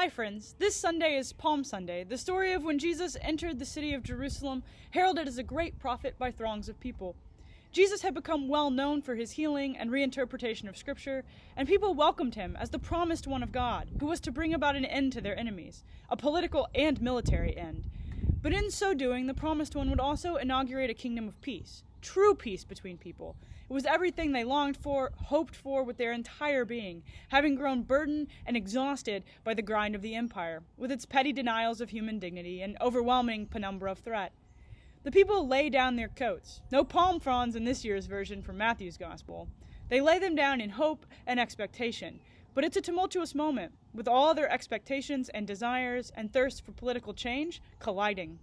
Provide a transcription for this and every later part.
Hi friends, this Sunday is Palm Sunday, the story of when Jesus entered the city of Jerusalem, heralded as a great prophet by throngs of people. Jesus had become well known for his healing and reinterpretation of Scripture, and people welcomed him as the promised one of God, who was to bring about an end to their enemies, a political and military end. But in so doing, the promised one would also inaugurate a kingdom of peace, true peace between people. It was everything they longed for, hoped for with their entire being, having grown burdened and exhausted by the grind of the empire, with its petty denials of human dignity and overwhelming penumbra of threat. The people lay down their coats. No palm fronds in this year's version from Matthew's Gospel. They lay them down in hope and expectation. But it's a tumultuous moment, with all their expectations and desires and thirst for political change colliding.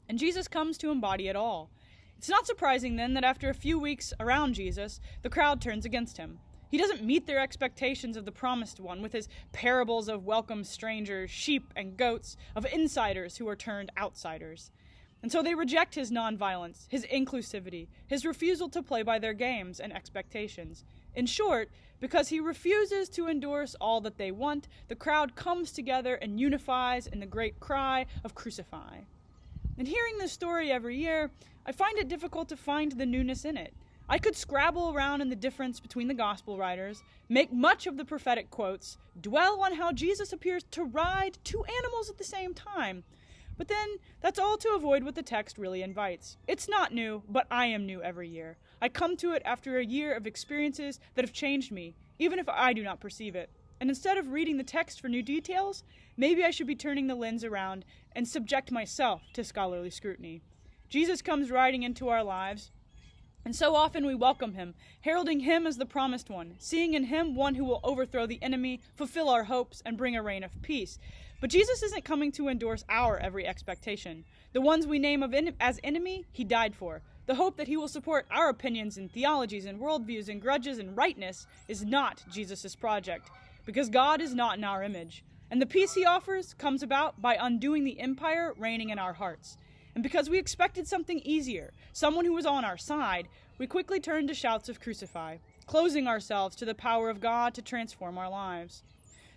And Jesus comes to embody it all. It's not surprising, then, that after a few weeks around Jesus, the crowd turns against him. He doesn't meet their expectations of the promised one with his parables of welcome strangers, sheep and goats, of insiders who are turned outsiders. And so they reject his nonviolence, his inclusivity, his refusal to play by their games and expectations. In short, because he refuses to endorse all that they want, the crowd comes together and unifies in the great cry of "Crucify." And hearing this story every year, I find it difficult to find the newness in it. I could scrabble around in the difference between the gospel writers, make much of the prophetic quotes, dwell on how Jesus appears to ride two animals at the same time. But then, that's all to avoid what the text really invites. It's not new, but I am new every year. I come to it after a year of experiences that have changed me, even if I do not perceive it. And instead of reading the text for new details, maybe I should be turning the lens around and subject myself to scholarly scrutiny. Jesus comes riding into our lives, and so often we welcome him, heralding him as the promised one, seeing in him one who will overthrow the enemy, fulfill our hopes, and bring a reign of peace. But Jesus isn't coming to endorse our every expectation. The ones we name as enemy, he died for. The hope that he will support our opinions and theologies and worldviews and grudges and rightness is not Jesus' project, because God is not in our image. And the peace he offers comes about by undoing the empire reigning in our hearts. And because we expected something easier, someone who was on our side, we quickly turned to shouts of "Crucify," closing ourselves to the power of God to transform our lives.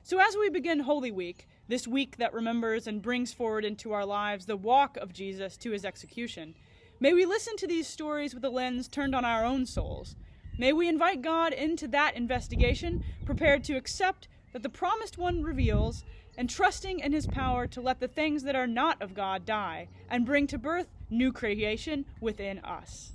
So as we begin Holy Week, this week that remembers and brings forward into our lives the walk of Jesus to his execution, may we listen to these stories with a lens turned on our own souls. May we invite God into that investigation, prepared to accept that the promised one reveals, and trusting in his power to let the things that are not of God die, and bring to birth new creation within us.